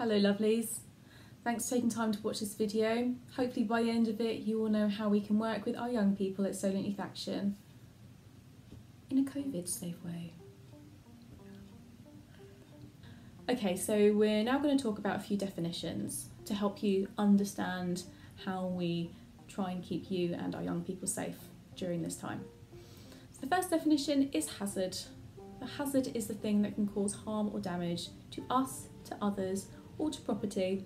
Hello lovelies, thanks for taking time to watch this video. Hopefully by the end of it you will know how we can work with our young people at Solent Youth Action in a COVID safe way. Okay, so we're now going to talk about a few definitions to help you understand how we try and keep you and our young people safe during this time. So the first definition is hazard. A hazard is the thing that can cause harm or damage to us, to others, or to property.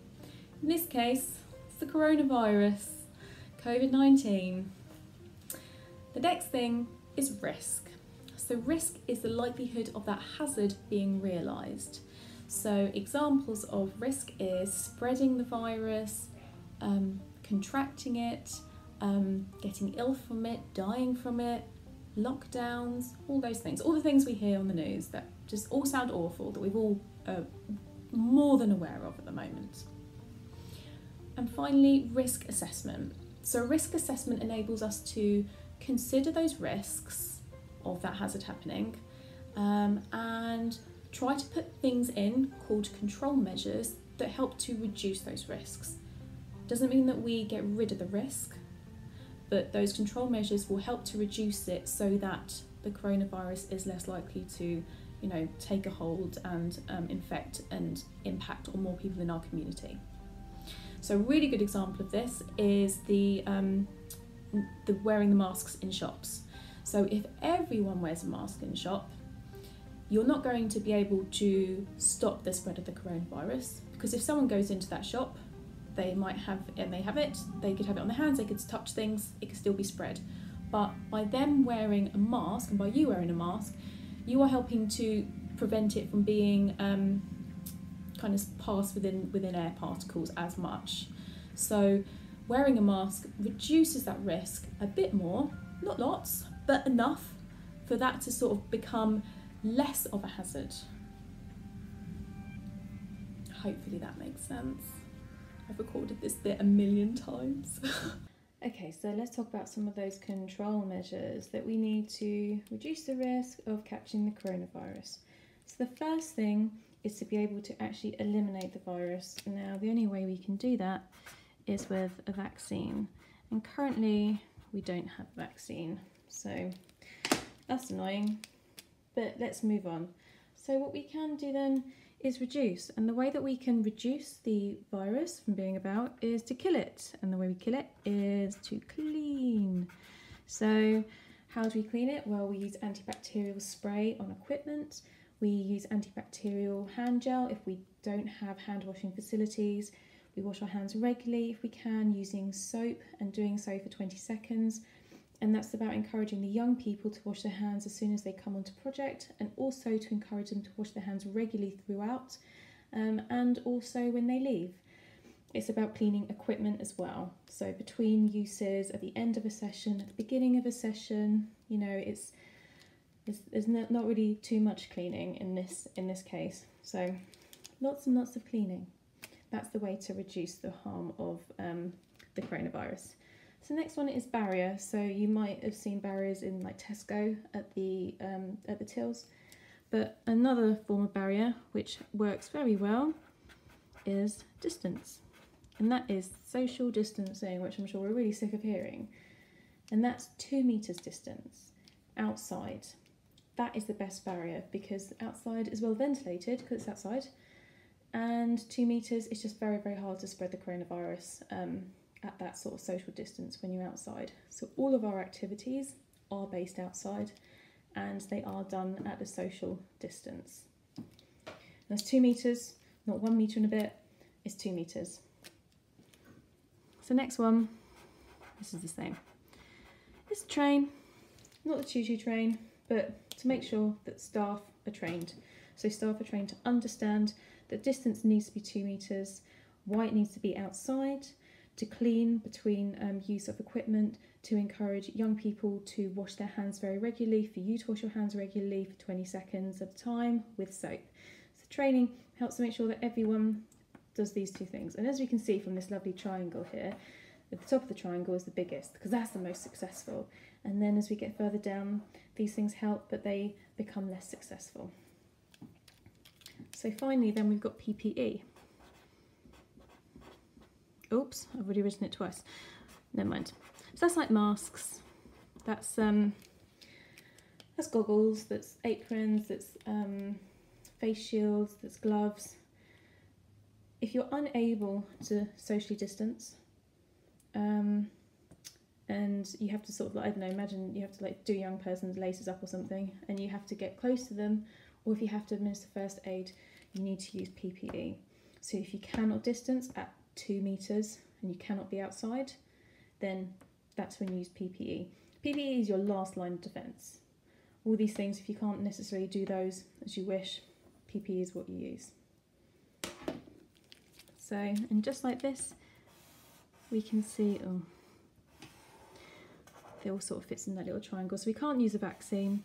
In this case, it's the coronavirus, COVID-19. The next thing is risk. So risk is the likelihood of that hazard being realised. So examples of risk is spreading the virus, contracting it, getting ill from it, dying from it, lockdowns, all those things, all the things we hear on the news that just all sound awful, that we've all more than aware of at the moment. And finally, risk assessment. So risk assessment enables us to consider those risks of that hazard happening and try to put things in called control measures that help to reduce those risks. Doesn't mean that we get rid of the risk, but those control measures will help to reduce it so that the coronavirus is less likely to, take a hold and infect and impact on more people in our community. So a really good example of this is the wearing the masks in shops. So if everyone wears a mask in the shop, you're not going to be able to stop the spread of the coronavirus, because if someone goes into that shop, they might have it, they could have it on their hands, they could touch things, it could still be spread. But by them wearing a mask, and by you wearing a mask, you are helping to prevent it from being kind of passed within air particles as much. So wearing a mask reduces that risk a bit more, not lots, but enough for that to sort of become less of a hazard. Hopefully that makes sense. I've recorded this bit 1,000,000 times. Okay, so let's talk about some of those control measures that we need to reduce the risk of catching the coronavirus. So the first thing is to be able to actually eliminate the virus. Now, the only way we can do that is with a vaccine. And currently, we don't have a vaccine. So that's annoying, but let's move on. So what we can do then is reduce, and the way that we can reduce the virus from being about is to kill it, and the way we kill it is to clean. So how do we clean it? Well, we use antibacterial spray on equipment, we use antibacterial hand gel if we don't have hand washing facilities, we wash our hands regularly if we can using soap and doing so for 20 seconds. And that's about encouraging the young people to wash their hands as soon as they come onto project, and also to encourage them to wash their hands regularly throughout and also when they leave. It's about cleaning equipment as well. So between uses, at the end of a session, at the beginning of a session, there's not really too much cleaning in this case. So lots and lots of cleaning. That's the way to reduce the harm of the coronavirus. So the next one is barrier. So you might have seen barriers in like Tesco at the tills, but another form of barrier which works very well is distance, and that is social distancing, which I'm sure we're really sick of hearing, and that's 2 meters distance outside. That is the best barrier because outside is well ventilated because it's outside, and 2 meters is just very, very hard to spread the coronavirus at that sort of social distance when you're outside. So all of our activities are based outside and they are done at a social distance. That's 2 meters, not 1 meter and a bit, it's 2 meters. So next one, this is the same. It's a train, not the choo-choo train, but to make sure that staff are trained. So staff are trained to understand that distance needs to be 2 meters, why it needs to be outside, to clean between use of equipment, to encourage young people to wash their hands very regularly, for you to wash your hands regularly for 20 seconds at a time with soap. So training helps to make sure that everyone does these two things. And as we can see from this lovely triangle here, at the top of the triangle is the biggest because that's the most successful. And then as we get further down, these things help, but they become less successful. So finally then we've got PPE. oops, I've already written it twice. Never mind. So that's like masks. That's goggles, that's aprons, that's face shields, that's gloves. If you're unable to socially distance, and you have to sort of, like, I don't know, imagine you have to like do a young person's laces up or something, and you have to get close to them, or if you have to administer first aid, you need to use PPE. So if you cannot distance at 2 meters and you cannot be outside, then that's when you use PPE. PPE is your last line of defence. All these things, if you can't necessarily do those as you wish, PPE is what you use. So, and just like this, we can see, oh, it all sort of fits in that little triangle. So we can't use a vaccine,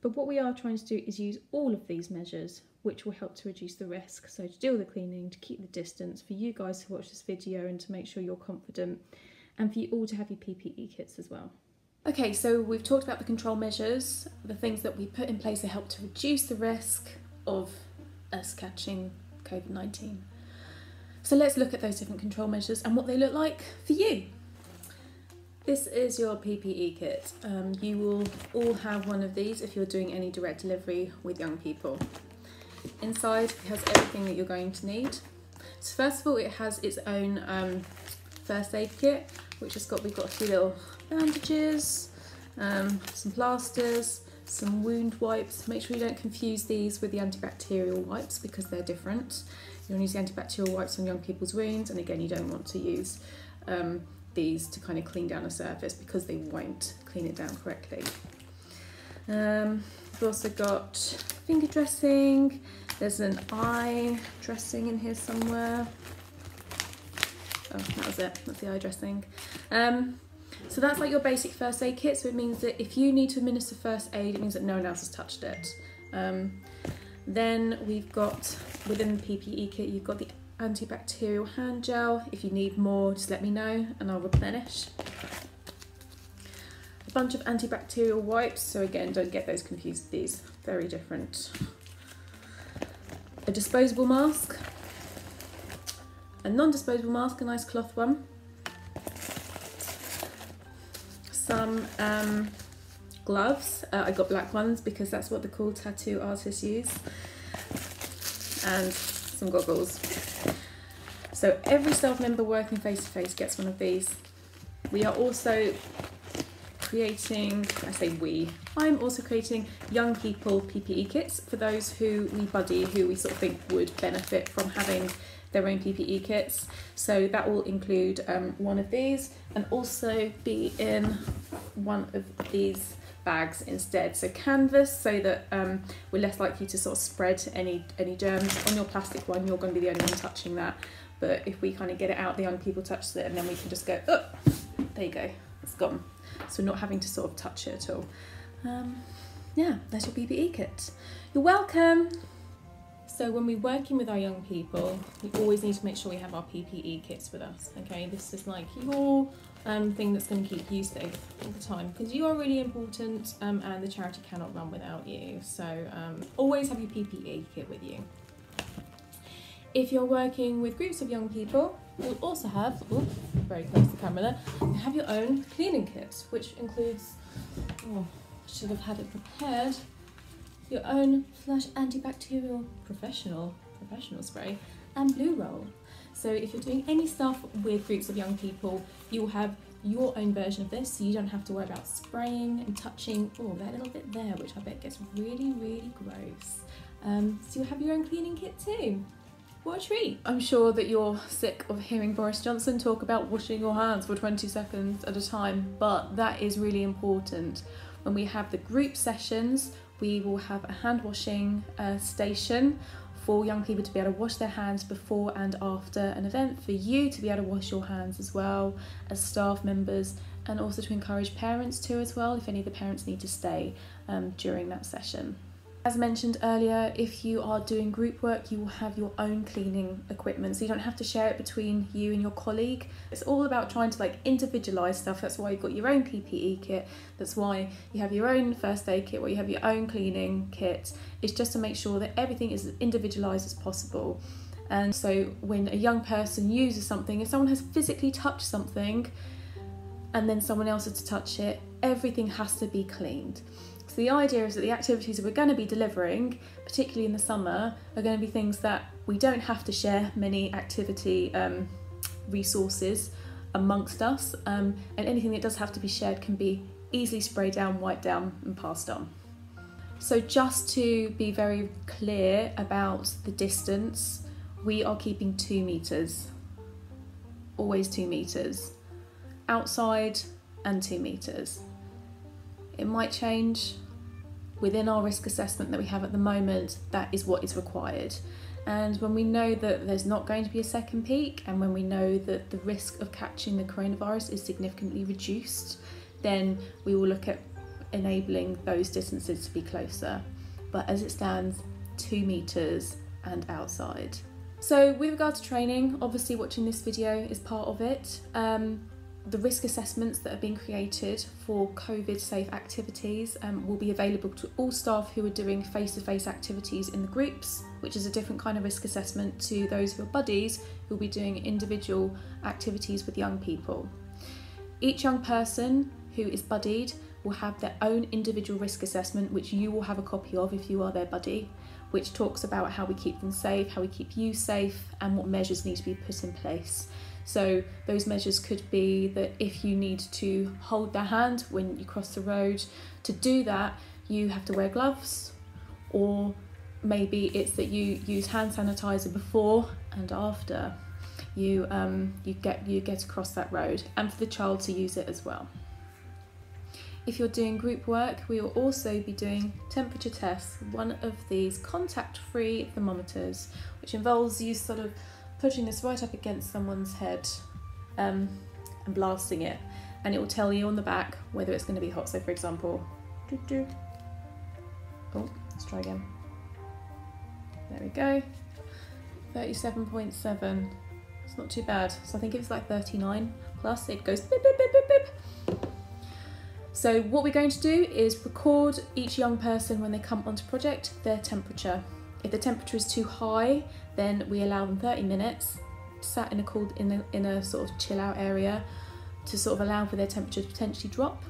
but what we are trying to do is use all of these measures, which will help to reduce the risk. So to do all the cleaning, to keep the distance, for you guys to watch this video and to make sure you're confident, and for you all to have your PPE kits as well. Okay, so we've talked about the control measures, the things that we put in place to help to reduce the risk of us catching COVID-19. So let's look at those different control measures and what they look like for you. This is your PPE kit. You will all have one of these if you're doing any direct delivery with young people. Inside it has everything that you're going to need. So first of all, it has its own first aid kit, which has got, we've got a few little bandages, some plasters, some wound wipes. Make sure you don't confuse these with the antibacterial wipes because they're different. You want to use the antibacterial wipes on young people's wounds, and again, you don't want to use these to kind of clean down a surface because they won't clean it down correctly. We've also got finger dressing. There's an eye dressing in here somewhere. Oh, that was it, that's the eye dressing. So that's like your basic first aid kit, so it means that if you need to administer first aid, it means that no one else has touched it. Then we've got, within the PPE kit, you've got the antibacterial hand gel. If you need more, just let me know and I'll replenish. A bunch of antibacterial wipes, so again, don't get those confused with these, very different. A disposable mask. A non-disposable mask, a nice cloth one. Some gloves. I got black ones because that's what the cool tattoo artists use. And some goggles. So every staff member working face-to-face gets one of these. We are also creating, I say we, I'm also creating young people PPE kits for those who we buddy, who we sort of think would benefit from having their own PPE kits. So that will include one of these and also be in one of these bags instead. So canvas, so that we're less likely to sort of spread any germs. On your plastic one, you're going to be the only one touching that. But if we kind of get it out, the young people touch it and then we can just go, oh, there you go, it's gone. So not having to sort of touch it at all. Yeah, that's your PPE kit. You're welcome. So when we're working with our young people, we always need to make sure we have our PPE kits with us, okay? This is like your thing that's going to keep you safe all the time because you are really important and the charity cannot run without you. So always have your PPE kit with you. If you're working with groups of young people, you'll also have, ooh, very close to the camera there, you have your own cleaning kit, which includes, oh, I should have had it prepared, your own Flush antibacterial professional spray and blue roll. So if you're doing any stuff with groups of young people, you'll have your own version of this, so you don't have to worry about spraying and touching, oh, that little bit there, which I bet gets really, really gross. So you'll have your own cleaning kit too. What a treat. I'm sure that you're sick of hearing Boris Johnson talk about washing your hands for 20 seconds at a time, but that is really important. When we have the group sessions, we will have a hand washing station for young people to be able to wash their hands before and after an event, for you to be able to wash your hands as well as staff members, and also to encourage parents too as well, if any of the parents need to stay during that session. As mentioned earlier, if you are doing group work, you will have your own cleaning equipment, so you don't have to share it between you and your colleague. It's all about trying to like individualise stuff. That's why you've got your own PPE kit. That's why you have your own first aid kit, where you have your own cleaning kit. It's just to make sure that everything is as individualised as possible. And so when a young person uses something, if someone has physically touched something and then someone else is to touch it, everything has to be cleaned. So the idea is that the activities that we're going to be delivering, particularly in the summer, are going to be things that we don't have to share many activity resources amongst us, and anything that does have to be shared can be easily sprayed down, wiped down and passed on. So just to be very clear about the distance, we are keeping 2 meters, always 2 meters, outside and 2 meters. It might change. Within our risk assessment that we have at the moment, that is what is required. And when we know that there's not going to be a second peak, and when we know that the risk of catching the coronavirus is significantly reduced, then we will look at enabling those distances to be closer. But as it stands, 2 meters and outside. So with regard to training, obviously watching this video is part of it. The risk assessments that are being created for COVID safe activities will be available to all staff who are doing face-to-face activities in the groups, which is a different kind of risk assessment to those who are buddies who will be doing individual activities with young people. Each young person who is buddied will have their own individual risk assessment, which you will have a copy of if you are their buddy, which talks about how we keep them safe, how we keep you safe, and what measures need to be put in place. So those measures could be that if you need to hold their hand when you cross the road, to do that you have to wear gloves, or maybe it's that you use hand sanitizer before and after you get across that road, and for the child to use it as well. If you're doing group work, we will also be doing temperature tests, one of these contact-free thermometers, which involves you sort of putting this right up against someone's head and blasting it, and it will tell you on the back whether it's going to be hot. So for example, oh, let's try again. There we go, 37.7. It's not too bad. So I think if it's like 39 plus, it goes beep, beep, beep, beep, beep. So what we're going to do is record each young person when they come onto project, their temperature. If the temperature is too high, then we allow them 30 minutes sat in a sort of chill out area to sort of allow for their temperature to potentially drop,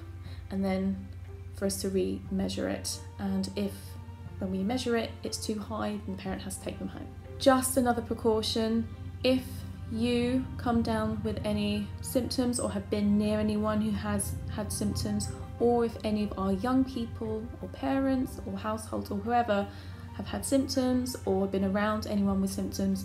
and then for us to re-measure it. And if when we measure it, it's too high, then the parent has to take them home. Just another precaution, if you come down with any symptoms or have been near anyone who has had symptoms, or if any of our young people or parents or households or whoever have had symptoms or been around anyone with symptoms,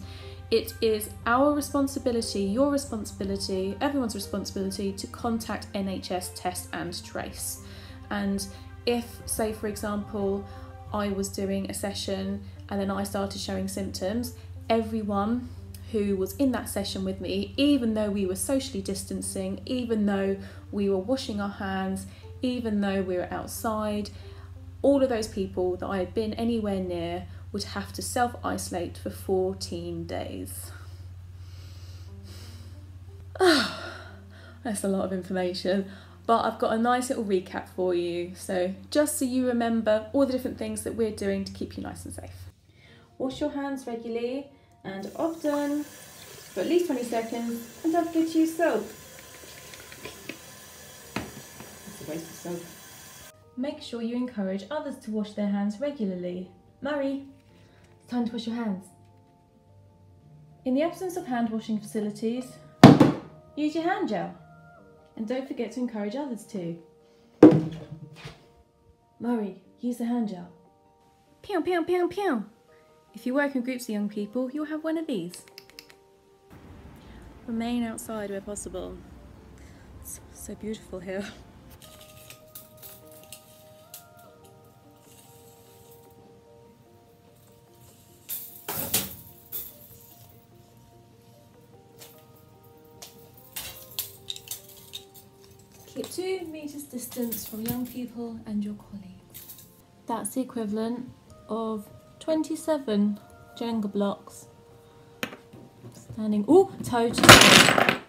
it is our responsibility, your responsibility, everyone's responsibility to contact NHS Test and Trace. And if, say for example, I was doing a session and then I started showing symptoms, everyone who was in that session with me, even though we were socially distancing, even though we were washing our hands, even though we were outside, all of those people that I had been anywhere near would have to self-isolate for 14 days. That's a lot of information, but I've got a nice little recap for you. So just so you remember all the different things that we're doing to keep you nice and safe. Wash your hands regularly and often for at least 20 seconds, and don't forget to use soap. That's a waste of soap. Make sure you encourage others to wash their hands regularly. Murray, it's time to wash your hands. In the absence of hand washing facilities, use your hand gel. And don't forget to encourage others to. Murray, use the hand gel. Pew, pew, pew, pew. If you work in groups of young people, you'll have one of these. Remain outside where possible. It's so beautiful here. Keep 2 meters distance from young people and your colleagues. That's the equivalent of 27 Jenga blocks standing, toe to toe.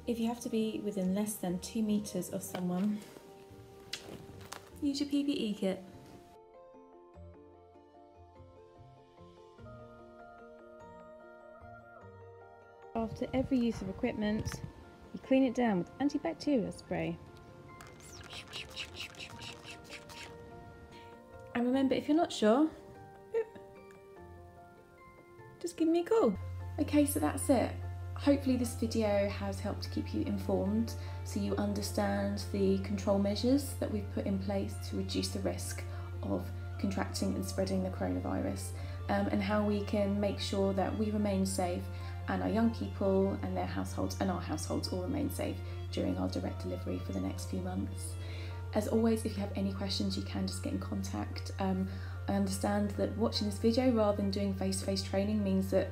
If you have to be within less than 2 meters of someone, use your PPE kit. after every use of equipment, you clean it down with antibacterial spray. And remember, if you're not sure, just give me a call. Okay, so that's it. Hopefully this video has helped to keep you informed so you understand the control measures that we've put in place to reduce the risk of contracting and spreading the coronavirus, and how we can make sure that we remain safe and our young people and their households and our households all remain safe during our direct delivery for the next few months. As always, if you have any questions, you can just get in contact. I understand that watching this video rather than doing face-to-face training means that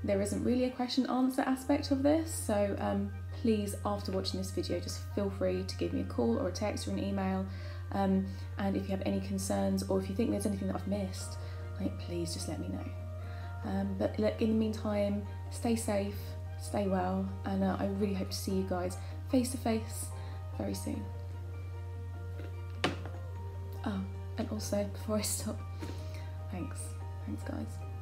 there isn't really a question answer aspect of this, so please, after watching this video, just feel free to give me a call or a text or an email, and if you have any concerns or if you think there's anything that I've missed, please just let me know. But look, in the meantime, stay safe, stay well, and I really hope to see you guys face to face very soon. Oh, and also, before I stop, thanks guys.